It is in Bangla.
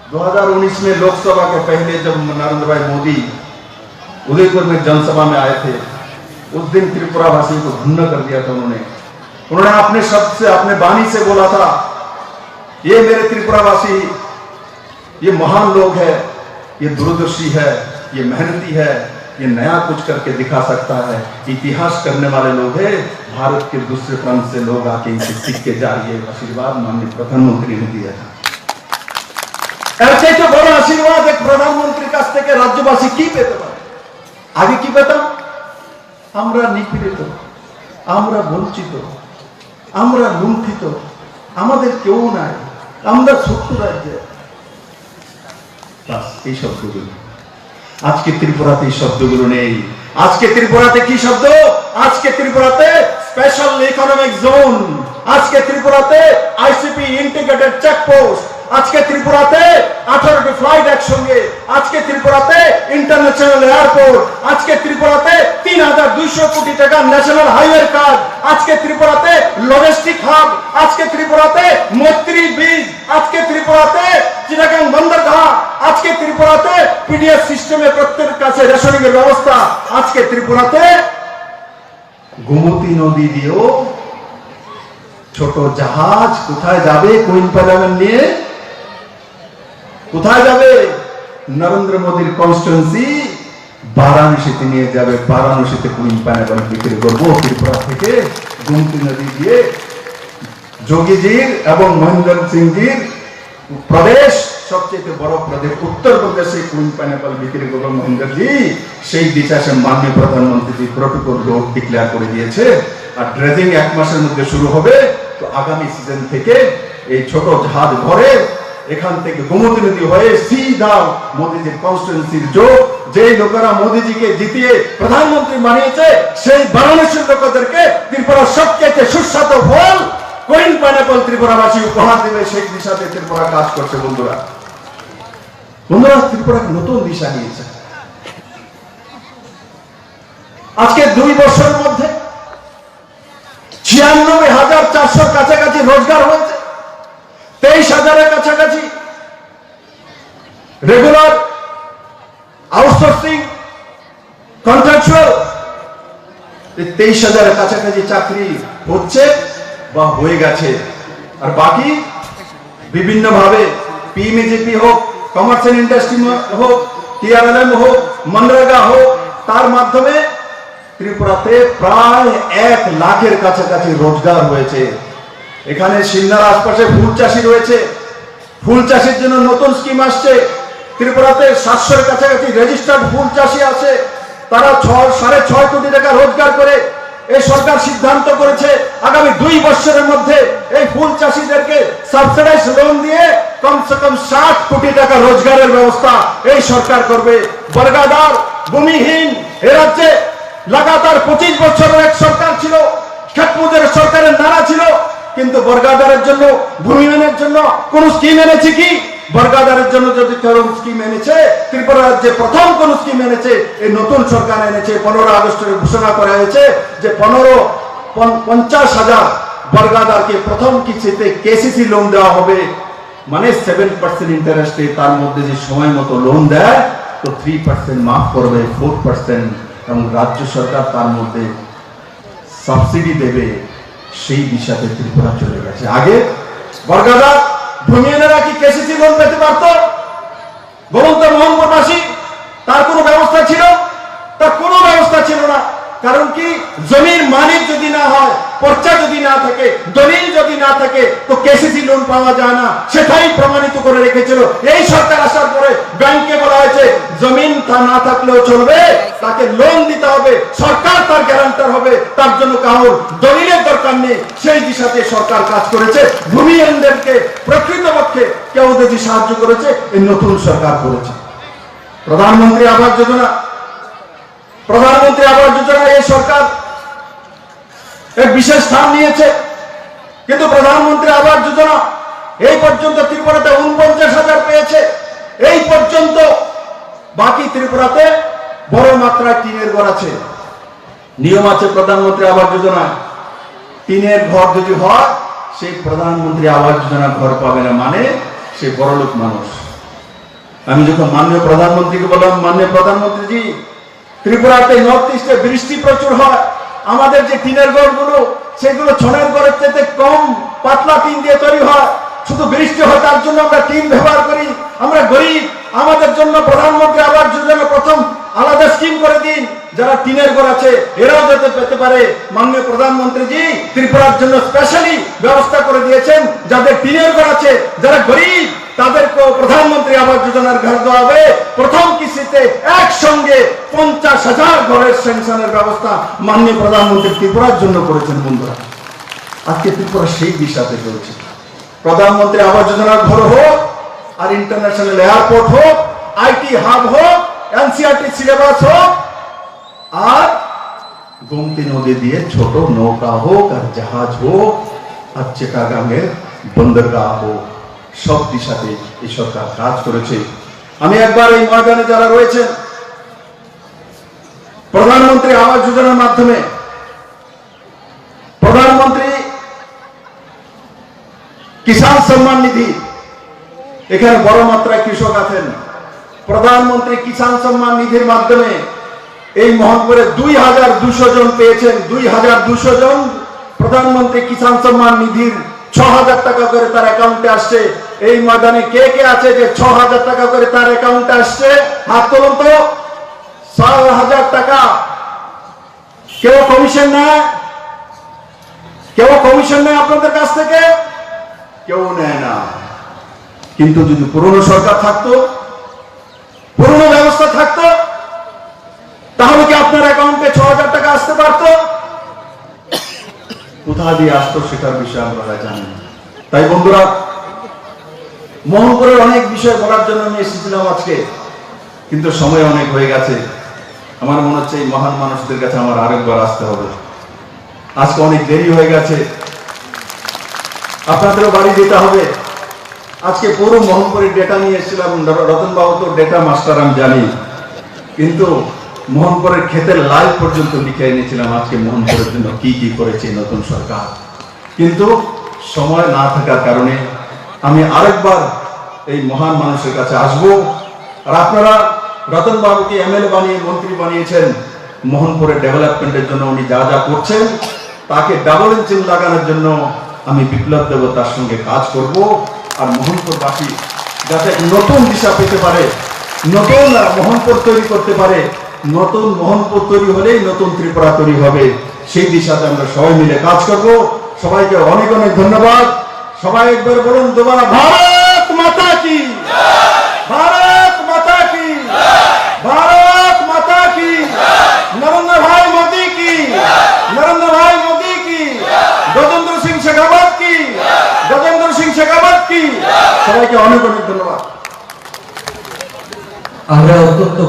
2019 में लोकसभा के पहले जब नरेंद्र भाई मोदी उदयपुर में जनसभा में आए थे, उस दिन त्रिपुरा वासियों को धन्य कर दिया था उन्होंने अपने शब्द से, अपने वाणी से बोला था, ये मेरे त्रिपुरा वासी, ये महान लोग है, ये दूरदर्शी है, ये मेहनती है, ये नया कुछ करके दिखा सकता है, इतिहास करने वाले लोग हैं। भारत के दूसरे प्रांत से लोग आके इनसे सीख के जा रही है। आशीर्वाद माननीय प्रधानमंत्री ने दिया था। ऐसे तो बड़ा आशीर्वाद एक प्रधानमंत्री কাছ থেকে রাজ্যবাসী কি পেতে পারে? আগে কি পেতাম? আমরা নিপীড়িত, আমরা বঞ্চিত, আমরা লুণ্ঠিত, আমাদের কেউ নাই, আমরা ছোট্ট রাজ্যে। বাস এই শব্দগুলো আজকে ত্রিপুরাতে, এই শব্দগুলো নেই। আজকে ত্রিপুরাতে কি শব্দ? আজকে ত্রিপুরাতে স্পেশাল ইকোনমিক জোন, আজকে ত্রিপুরাতে আইসিপি ইন্টিগ্রেটেড চেকপোস্ট, আজকে ত্রিপুরাতে 18টি ফ্লাইট একসঙ্গে, আজকে ত্রিপুরাতে ইন্টারন্যাশনাল এয়ারপোর্ট, আজকে ত্রিপুরাতে 3200 কোটি টাকা ন্যাশনাল হাইওয়ে কাজ, আজকে ত্রিপুরাতে লজিস্টিক হাব, আজকে ত্রিপুরাতে মৈত্রী ব্রিজ, আজকে ত্রিপুরাতে চিটাগাং বন্দরগাহ, আজকে ত্রিপুরাতে পিডিএস সিস্টেমে প্রত্যেকের কাছে রেশনিং এর ব্যবস্থা, আজকে ত্রিপুরাতে গোমতী নদী দিয়েও ছোট জাহাজ কোথায় যাবে? কুইন পাইলট নিয়ে কোথায় যাবে? নরেন্দ্র মোদীর কনস্টিটুয়েন্সি বারাণসীতে নিয়ে যাবে। বারাণসীতে কুইন পাইলট বিক্রি করবো ত্রিপুরা থেকে গোমতী নদী দিয়ে। যোগীজির এবং মহেন্দ্র সিংজির প্রদেশ, সবচেয়ে বড় প্রদেশ উত্তরপ্রদেশে কুইন পাইনাপল বিক্রি করবো মহেন্দ্রজি। সেই দিশাসে মাননীয় প্রধানমন্ত্রী প্রটোকল রোড ডিক্লেয়ার করে দিয়েছে। আর ড্রেজিং 1 মাসের মধ্যে শুরু হবে। তো আগামী সিজন থেকে এই ছোট জাহাজ ভরে এখান থেকে গোমতী নদী হয়ে সিধা মোদীজির কনস্টিটুয়েন্সির যে লোকেরা মোদীজিকে জিতিয়ে প্রধানমন্ত্রী বানিয়েছে, সেই বারাণসীর লোকদেরকে ত্রিপুরার সবচেয়ে সুস্বাদু ফল কুইন পাইনাপল ত্রিপুরাবাসী উপহার দেবে। সেই দিশাতে ত্রিপুরা কাজ করছে। বন্ধুরা ত্রিপুরা নতুন দিশা নিয়েছে। আজকে 2 বছরের মধ্যে 96,400 কাছাকাছি রোজগার হয়েছে, 23,000 কাছাকাছি রেগুলার, আউটসোর্সিং, কন্ট্রাকচুয়াল, 23,000 কাছাকাছি চাকরি হচ্ছে বা হয়ে গেছে। আর বাকি বিভিন্ন ভাবে পিএমএজিপি হোক, কমার্শিয়াল ইন্ডাস্ট্রি হোক, টিআরএলএম হোক, মনরেগা হোক, তার মাধ্যমে ত্রিপুরাতে প্রায় 1 লাখের কাছাকাছি রোজগার হয়েছে। এখানে সিমনার আশপাশে ফুল চাষি রয়েছে, ফুল চাষের জন্য নতুন স্কিম আসছে। ত্রিপুরাতে 700-এর কাছাকাছি রেজিস্টার্ড ফুল চাষি আছে, তারা 6.5 কোটি টাকা রোজগার করে। এই সরকার সিদ্ধান্ত করেছে আগামী 2 বছরের মধ্যে এই ফুল চাষিদেরকে সাবসিডাইজ লোন দিয়ে কমসে কম 60 কোটি টাকা রোজগারের ব্যবস্থা এই সরকার করবে। বর্গাদার, ভূমিহীন, এ রাজ্যে লাগাতার 25 বছরের এক সরকার ছিল, খেতমজুর সরকারের নারা ছিল, কিন্তু বর্গাদারের জন্য, ভূমিহীনের জন্য কোন স্কিম এনেছে কি? বর্গাদারের জন্য যদি কোন স্কিম এনেছে, ত্রিপুরা রাজ্যে প্রথম কোন স্কিম এনেছে এই নতুন সরকার এনেছে। 15 আগস্টে ঘোষণা করা হয়েছে যে 50,000 বর্গাদারকে প্রথম কিস্তিতে কেসিসি লোন দেওয়া হবে, মানে 7% ইন্টারেস্টে। তার মধ্যে যে সময় মতো লোন দেয় তো 3% মাফ করবে, 4% এবং রাজ্য সরকার তার মধ্যে সাবসিডি দেবে। সেই দিশাতে ত্রিপুরা চলে গেছে। আগে বর্গাদার, ভূমিহীনেরা কি কেসিসি লোন পেতে পারত? বলুন তো মোহাম্মদবাসী, তার কোনো ব্যবস্থা ছিল? তার কোনো ব্যবস্থা ছিল না। কারণ কি? জমির মালিক যদি না হয়, পর্চা যদি না থাকে, দলিল যদি না থাকে, তো কেসিসি লোন পাওয়া যায় না। সেটাই প্রমাণিত করে রেখেছিল। এই সরকার আসার পরে ব্যাংকে বলা হয়েছে জমিন তা না থাকলেও চলবে, তাকে লোন দিতে হবে, সরকার তার গ্যারান্টার হবে, তার জন্য কারোর দলিলের দরকার নেই। সেই দিশাতে সরকার কাজ করেছে। ভূমিহীনদেরকে প্রকৃতপক্ষে কেউ যদি সাহায্য করেছে, এই নতুন সরকার করেছে। প্রধানমন্ত্রী আবাস যোজনা, প্রধানমন্ত্রী আবাস যোজনা এই সরকার এক বিশেষ স্থান নিয়েছে। কিন্তু প্রধানমন্ত্রী আবাস যোজনা এই পর্যন্ত ত্রিপুরাতে 49,000 পেয়েছে। এই পর্যন্ত বাকি ত্রিপুরাতে বড় মাত্রায় টিনের ঘর আছে। নিয়ম আছে প্রধানমন্ত্রী আবাস যোজনায়, টিনের ঘর যদি হয় সেই প্রধানমন্ত্রী আবাস যোজনা ঘর পাবে না, মানে সে বড়লোক মানুষ। আমি যখন মাননীয় প্রধানমন্ত্রীকে বললাম, মাননীয় প্রধানমন্ত্রীজি, ত্রিপুরাতে নর্থ ইস্টে বৃষ্টি প্রচুর হয়, আমাদের যে টিনের ঘরগুলো সেগুলো ছনের ঘরের চাইতে কম পাতলা টিন দিয়ে তৈরি হয়, শুধু বৃষ্টি হয় তার জন্য আমরা টিন ব্যবহার করি, আমরা গরিব, আমাদের জন্য প্রধানমন্ত্রী আবাস যোজনা প্রথম আলাদা স্কিম করে দিন, যারা টিনের ঘর আছে এরাও যাতে পেতে পারে। মাননীয় প্রধানমন্ত্রীজি ত্রিপুরার জন্য স্পেশালি ব্যবস্থা করে দিয়েছেন, যাদের টিনের ঘর আছে, যারা গরিব তাদেরকেও প্রধানমন্ত্রী আবাস যোজনার ঘর দেওয়া হবে। প্রথম কিস্তিতে একসঙ্গে 50,000 ঘরের স্যাংশনের ব্যবস্থা মাননীয় প্রধানমন্ত্রী ত্রিপুরার জন্য করেছেন। বন্ধুরা, আজকে ত্রিপুরা সেই দিশাতে চলছে। প্রধানমন্ত্রী আবাস যোজনার ঘর হোক, আর ইন্টারন্যাশনাল এয়ারপোর্ট হোক, আইটি হাব হোক, এনসিআরটি সিলেবাস হোক, আর গোমতী নদী দিয়ে ছোট নৌকা হোক আর জাহাজ হোক, আর চিটাগাংয়ের বন্দরগাহ হোক, সব দিশাতে এই সরকার কাজ করেছে। আমি একবার এই ময়দানে যারা রয়েছেন, প্রধানমন্ত্রী আবাস যোজনার মাধ্যমে প্রধানমন্ত্রী কিষাণ সম্মান নিধি, এখানে বড় মাত্রায় কৃষক আছেন, প্রধানমন্ত্রী কিষাণ সম্মান নিধির মাধ্যমে এই মোহনপুরে 2,200 জন পেয়েছেন। 2,200 জন প্রধানমন্ত্রী কিষাণ সম্মান নিধির 6,000 টাকা করে তার অ্যাকাউন্টে আসছে। এই ময়দানে কে কে আছে যে 6,000 টাকা করে তার অ্যাকাউন্টে আসছে? হাত তুলুন তো। 6,000 টাকা। কেউ কমিশন নেয়? কেউ কমিশন নেয় আপনাদের কাছ থেকে? কেউ নেয় না। কিন্তু যদি পুরনো সরকার থাকতো, পুরনো ব্যবস্থা থাকতো, তাহলে কি আপনার অ্যাকাউন্টে 6,000 টাকা আসতে পারতো? কোথা দিয়ে আসতো সেটার বিষয়ে আপনারা জানেন। তাই বন্ধুরা, মোহনপুরের অনেক বিষয় বলার জন্য আমি এসেছিলাম আজকে, কিন্তু সময় অনেক হয়ে গেছে। আমার মনে হচ্ছে এই মহান মানুষদের কাছে আমার আরেকবার আসতে হবে। আজকে অনেক দেরি হয়ে গেছে, আপনাদেরও বাড়ি যেতে হবে। আজকে পুরো মোহনপুরের ডেটা নিয়ে এসেছিলাম, রতনবাবু তো ডেটা মাস্টার আমি জানি, কিন্তু মোহনপুরের ক্ষেতের লাইভ পর্যন্ত লিখে এনেছিলাম আজকে মোহনপুরের জন্য কি কি করেছে নতুন সরকার। কিন্তু সময় না থাকার কারণে আমি আরেকবার এই মহান মানুষের কাছে আসব। আর আপনারা রতনবাবুকে এমএলএ বানিয়ে মন্ত্রী বানিয়েছেন, মোহনপুরের ডেভেলপমেন্টের জন্য উনি যা যা করছেন তাকে ডাবল ইঞ্জিন লাগানোর জন্য আমি বিপ্লব দেব, তার সঙ্গে কাজ করব। আর মোহনপুরবাসী যাতে নতুন দিশা পেতে পারে, নতুন মোহনপুর তৈরি করতে পারে, নতুন মোহনপুর তৈরি হলেই নতুন ত্রিপুরা তৈরি হবে, সেই দিশাতে আমরা সবাই মিলে কাজ করব। সবাইকে অনেক অনেক ধন্যবাদ। সবাই একবার বলুন দুবার, ভারত মাতা কি, ভারত মাতা কি, ভারত মাতা কি, নরেন্দ্র ভাই মোদী কি, নরেন্দ্র ভাই মোদী কি, গজেন্দ্র সিং শেখাবত কি, গজেন্দ্র সিং শেখাবত কি। সবাইকে অনেক অনেক ধন্যবাদ। আমরা অত্যন্ত